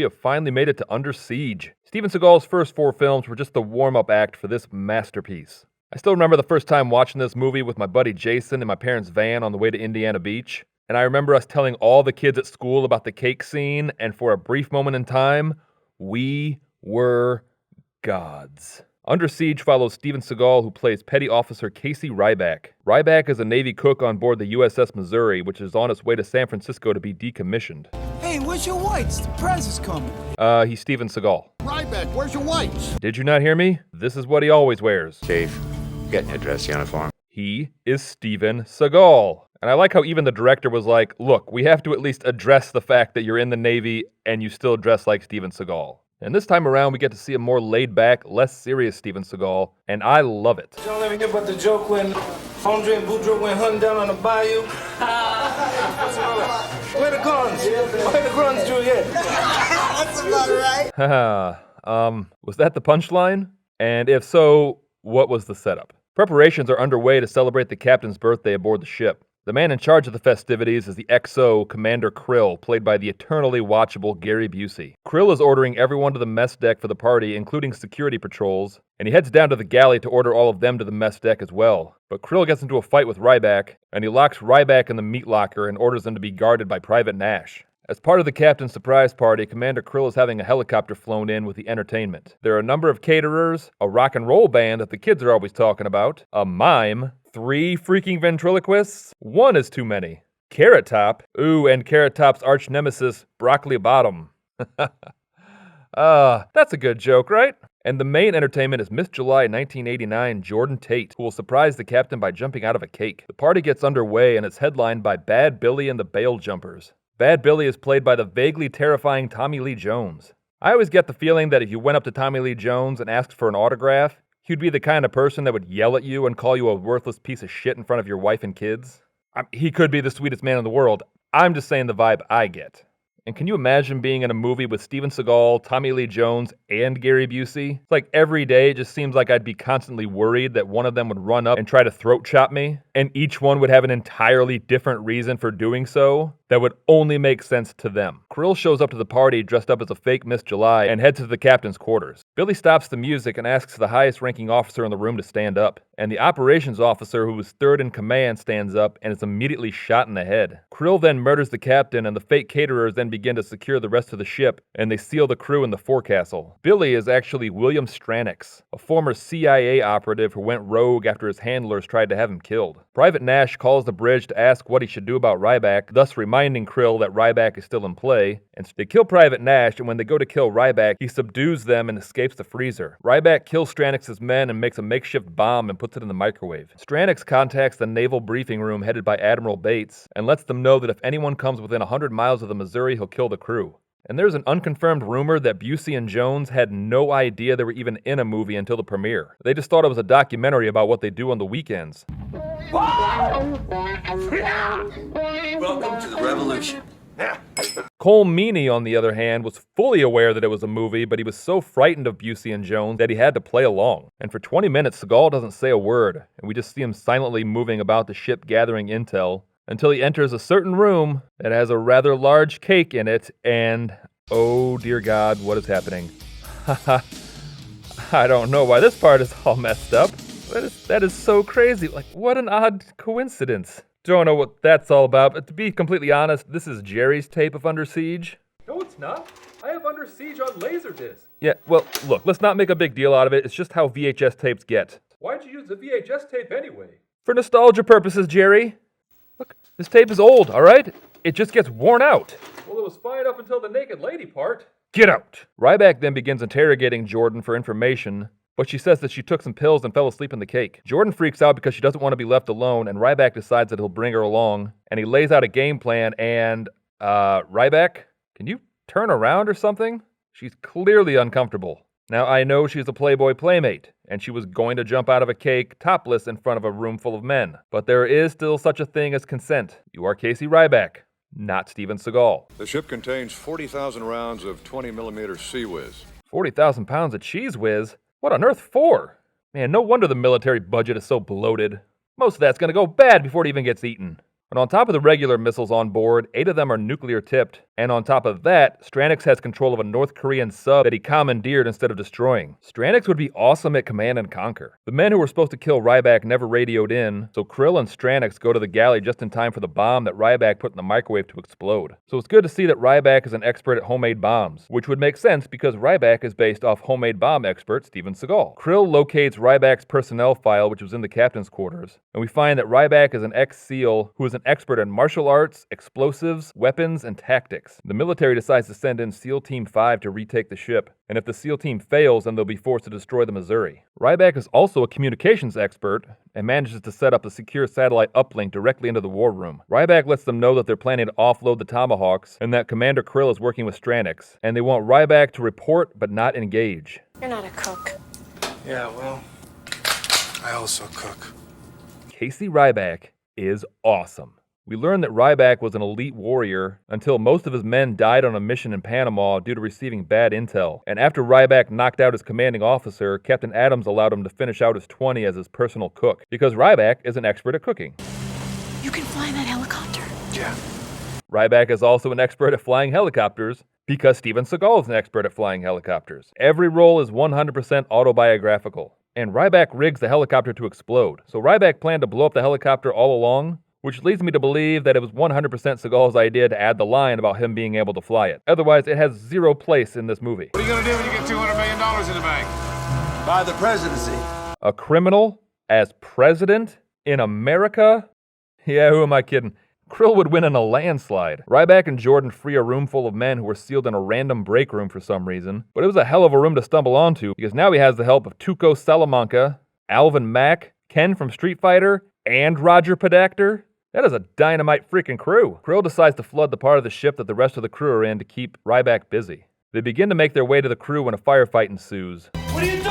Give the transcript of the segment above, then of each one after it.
we have finally made it to Under Siege. Steven Seagal's first 4 films were just the warm-up act for this masterpiece. I still remember the first time watching this movie with my buddy Jason in my parents' van on the way to Indiana Beach, and I remember us telling all the kids at school about the cake scene, and for a brief moment in time, we were gods. Under Siege follows Steven Seagal, who plays Petty Officer Casey Ryback. Ryback is a Navy cook on board the USS Missouri, which is on its way to San Francisco to be decommissioned. Hey, where's your whites? The prize is coming. He's Steven Seagal. Ryback, where's your whites? Did you not hear me? This is what he always wears. Chief, get in your dress uniform. He is Steven Seagal. And I like how even the director was like, look, we have to at least address the fact that you're in the Navy and you still dress like Steven Seagal. And this time around, we get to see a more laid-back, less serious Steven Seagal, and I love it. Y'all ever hear about the joke when Andre and Boudreaux went hunting down on the bayou? Where the guns? Where the guns, Juliet? That's about right. Haha, was that the punchline? And if so, what was the setup? Preparations are underway to celebrate the captain's birthday aboard the ship. The man in charge of the festivities is the XO Commander Krill, played by the eternally watchable Gary Busey. Krill is ordering everyone to the mess deck for the party, including security patrols, and he heads down to the galley to order all of them to the mess deck as well. But Krill gets into a fight with Ryback, and he locks Ryback in the meat locker and orders them to be guarded by Private Nash. As part of the captain's surprise party, Commander Krill is having a helicopter flown in with the entertainment. There are a number of caterers, a rock and roll band that the kids are always talking about, a mime, 3 freaking ventriloquists, 1 is too many, Carrot Top, and Carrot Top's arch nemesis, Broccoli Bottom. That's a good joke, right? And the main entertainment is Miss July 1989 Jordan Tate, who will surprise the captain by jumping out of a cake. The party gets underway and it's headlined by Bad Billy and the Bail Jumpers. Bad Billy is played by the vaguely terrifying Tommy Lee Jones. I always get the feeling that if you went up to Tommy Lee Jones and asked for an autograph, he'd be the kind of person that would yell at you and call you a worthless piece of shit in front of your wife and kids. He could be the sweetest man in the world. I'm just saying the vibe I get. And can you imagine being in a movie with Steven Seagal, Tommy Lee Jones, and Gary Busey? It's like every day it just seems like I'd be constantly worried that one of them would run up and try to throat chop me, and each one would have an entirely different reason for doing so that would only make sense to them. Krill shows up to the party dressed up as a fake Miss July and heads to the captain's quarters. Billy stops the music and asks the highest-ranking officer in the room to stand up, and the operations officer, who was third in command, stands up and is immediately shot in the head. Krill then murders the captain, and the fake caterers then begin to secure the rest of the ship, and they seal the crew in the forecastle. Billy is actually William Stranix, a former CIA operative who went rogue after his handlers tried to have him killed. Private Nash calls the bridge to ask what he should do about Ryback, thus reminding Krill that Ryback is still in play, and they kill Private Nash, and when they go to kill Ryback, he subdues them and escapes the freezer. Ryback kills Stranix's men and makes a makeshift bomb and puts it in the microwave. Stranix contacts the naval briefing room headed by Admiral Bates and lets them know that if anyone comes within 100 miles of the Missouri, he'll kill the crew. And there's an unconfirmed rumor that Busey and Jones had no idea they were even in a movie until the premiere. They just thought it was a documentary about what they do on the weekends. Welcome to the revolution. Cole Meany, on the other hand, was fully aware that it was a movie, but he was so frightened of Busey and Jones that he had to play along. And for 20 minutes, Seagal doesn't say a word, and we just see him silently moving about the ship gathering intel, until he enters a certain room that has a rather large cake in it, and oh dear God, what is happening? I don't know why this part is all messed up. That is so crazy. Like, what an odd coincidence. Don't know what that's all about, but to be completely honest, this is Jerry's tape of Under Siege. No, it's not. I have Under Siege on Laserdisc. Yeah, well, look, let's not make a big deal out of it. It's just how VHS tapes get. Why'd you use the VHS tape anyway? For nostalgia purposes, Jerry. Look, this tape is old, all right? It just gets worn out. Well, it was fine up until the naked lady part. Get out! Ryback then begins interrogating Jordan for information, but she says that she took some pills and fell asleep in the cake. Jordan freaks out because she doesn't want to be left alone, and Ryback decides that he'll bring her along, and he lays out a game plan, and, Ryback, can you turn around or something? She's clearly uncomfortable. Now, I know she's a Playboy playmate, and she was going to jump out of a cake topless in front of a room full of men, but there is still such a thing as consent. You are Casey Ryback, not Steven Seagal. The ship contains 40,000 rounds of 20mm Sea Whiz. 40,000 pounds of cheese whiz? What on earth for? Man, no wonder the military budget is so bloated. Most of that's gonna go bad before it even gets eaten. And on top of the regular missiles on board, 8 of them are nuclear tipped, And on top of that, Stranix has control of a North Korean sub that he commandeered instead of destroying. Stranix would be awesome at command and conquer. The men who were supposed to kill Ryback never radioed in, so Krill and Stranix go to the galley just in time for the bomb that Ryback put in the microwave to explode. So it's good to see that Ryback is an expert at homemade bombs, which would make sense because Ryback is based off homemade bomb expert Steven Seagal. Krill locates Ryback's personnel file, which was in the captain's quarters, and we find that Ryback is an ex-SEAL who is an expert in martial arts, explosives, weapons, and tactics. The military decides to send in SEAL Team 5 to retake the ship, and if the SEAL team fails, then they'll be forced to destroy the Missouri. Ryback is also a communications expert and manages to set up a secure satellite uplink directly into the war room. Ryback lets them know that they're planning to offload the Tomahawks and that Commander Krill is working with Stranix, and they want Ryback to report but not engage. You're not a cook. Yeah, well, I also cook. Casey Ryback is awesome. We learn that Ryback was an elite warrior until most of his men died on a mission in Panama due to receiving bad intel. And after Ryback knocked out his commanding officer, Captain Adams allowed him to finish out his 20 as his personal cook, because Ryback is an expert at cooking. You can fly that helicopter. Yeah. Ryback is also an expert at flying helicopters, because Steven Seagal is an expert at flying helicopters. Every role is 100% autobiographical. And Ryback rigs the helicopter to explode. So Ryback planned to blow up the helicopter all along, which leads me to believe that it was 100% Seagal's idea to add the line about him being able to fly it. Otherwise, it has zero place in this movie. What are you gonna do when you get $200 million in the bank? By the presidency. A criminal as president in America? Yeah, who am I kidding? Krill would win in a landslide. Ryback and Jordan free a room full of men who were sealed in a random break room for some reason, but it was a hell of a room to stumble onto because now he has the help of Tuco Salamanca, Alvin Mack, Ken from Street Fighter, and Roger Podacter. That is a dynamite freaking crew. Krill decides to flood the part of the ship that the rest of the crew are in to keep Ryback busy. They begin to make their way to the crew when a firefight ensues. what are you doing?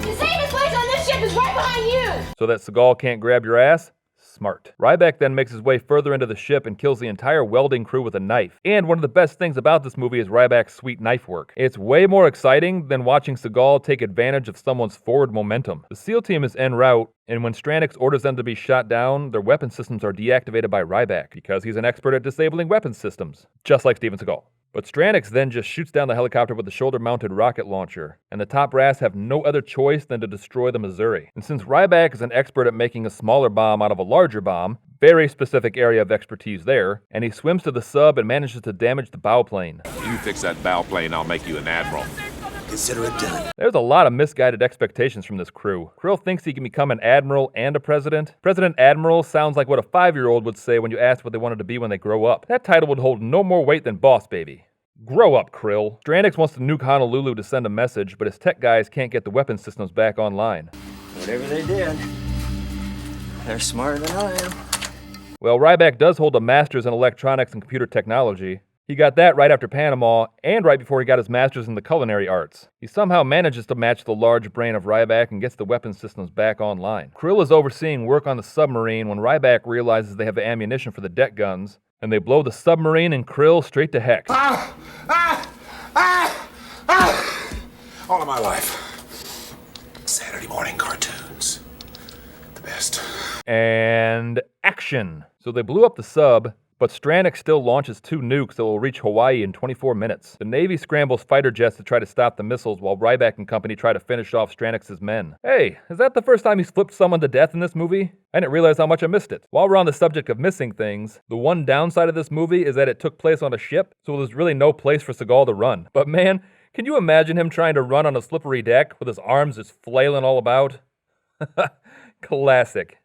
The safest place on this ship is right behind you! So that Seagal can't grab your ass? Smart. Ryback then makes his way further into the ship and kills the entire welding crew with a knife. And one of the best things about this movie is Ryback's sweet knife work. It's way more exciting than watching Seagal take advantage of someone's forward momentum. The SEAL team is en route, and when Stranix orders them to be shot down, their weapon systems are deactivated by Ryback, because he's an expert at disabling weapon systems, just like Steven Seagal. But Stranix then just shoots down the helicopter with a shoulder-mounted rocket launcher, and the top brass have no other choice than to destroy the Missouri. And since Ryback is an expert at making a smaller bomb out of a larger bomb, very specific area of expertise there, and he swims to the sub and manages to damage the bow plane. You fix that bow plane, I'll make you an admiral. Consider it done. There's a lot of misguided expectations from this crew. Krill thinks he can become an admiral and a president. President Admiral sounds like what a 5-year-old would say when you asked what they wanted to be when they grow up. That title would hold no more weight than boss baby. Grow up, Krill. Stranix wants to nuke Honolulu to send a message, but his tech guys can't get the weapon systems back online. Whatever they did, they're smarter than I am. Well, Ryback does hold a master's in electronics and computer technology. He got that right after Panama, and right before he got his master's in the culinary arts. He somehow manages to match the large brain of Ryback and gets the weapon systems back online. Krill is overseeing work on the submarine when Ryback realizes they have the ammunition for the deck guns, and they blow the submarine and Krill straight to heck. All of my life. Saturday morning cartoons. The best. And action! So they blew up the sub, but Stranix still launches 2 nukes that will reach Hawaii in 24 minutes. The Navy scrambles fighter jets to try to stop the missiles while Ryback and company try to finish off Stranix's men. Hey, is that the first time he's flipped someone to death in this movie? I didn't realize how much I missed it. While we're on the subject of missing things, the one downside of this movie is that it took place on a ship, so there's really no place for Seagal to run. But man, can you imagine him trying to run on a slippery deck with his arms just flailing all about? Classic.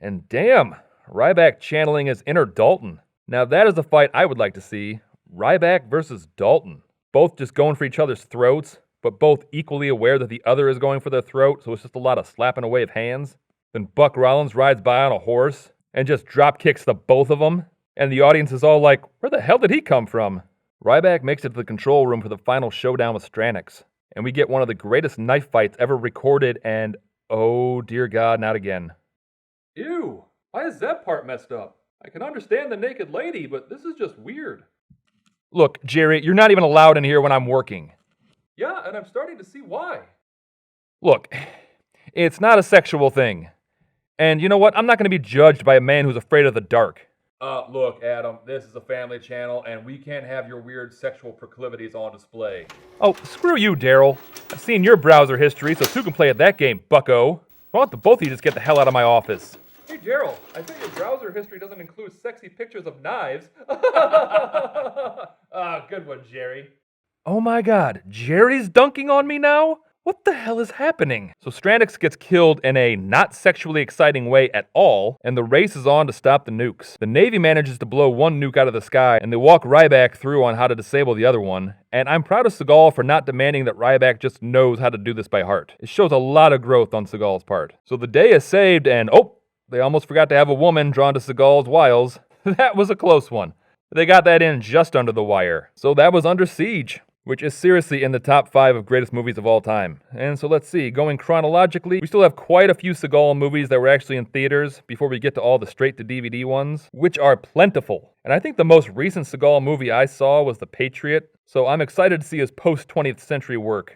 And damn, Ryback channeling his inner Dalton. Now that is a fight I would like to see. Ryback versus Dalton. Both just going for each other's throats, but both equally aware that the other is going for their throat, so it's just a lot of slapping away of hands. Then Buck Rollins rides by on a horse and just drop kicks the both of them. And the audience is all like, where the hell did he come from? Ryback makes it to the control room for the final showdown with Stranix. And we get one of the greatest knife fights ever recorded, and oh dear God, not again. Ew, why is that part messed up? I can understand the naked lady, but this is just weird. Look, Jerry, you're not even allowed in here when I'm working. Yeah, and I'm starting to see why. Look, it's not a sexual thing. And you know what? I'm not going to be judged by a man who's afraid of the dark. Look, Adam, this is a family channel, and we can't have your weird sexual proclivities on display. Oh, screw you, Daryl. I've seen your browser history, so two can play at that game, bucko. Why don't the both of you just get the hell out of my office? Hey, Daryl, I think your browser history doesn't include sexy pictures of knives. Good one, Jerry. Oh my god, Jerry's dunking on me now? What the hell is happening? So Strandix gets killed in a not sexually exciting way at all, and the race is on to stop the nukes. The Navy manages to blow one nuke out of the sky, and they walk Ryback through on how to disable the other one. And I'm proud of Seagal for not demanding that Ryback just knows how to do this by heart. It shows a lot of growth on Seagal's part. So the day is saved, and oh, they almost forgot to have a woman drawn to Seagal's wiles. That was a close one. They got that in just under the wire. So that was Under Siege, which is seriously in the top 5 of greatest movies of all time. And so let's see, going chronologically, we still have quite a few Seagal movies that were actually in theaters before we get to all the straight-to-DVD ones, which are plentiful. And I think the most recent Seagal movie I saw was The Patriot, so I'm excited to see his post-20th century work.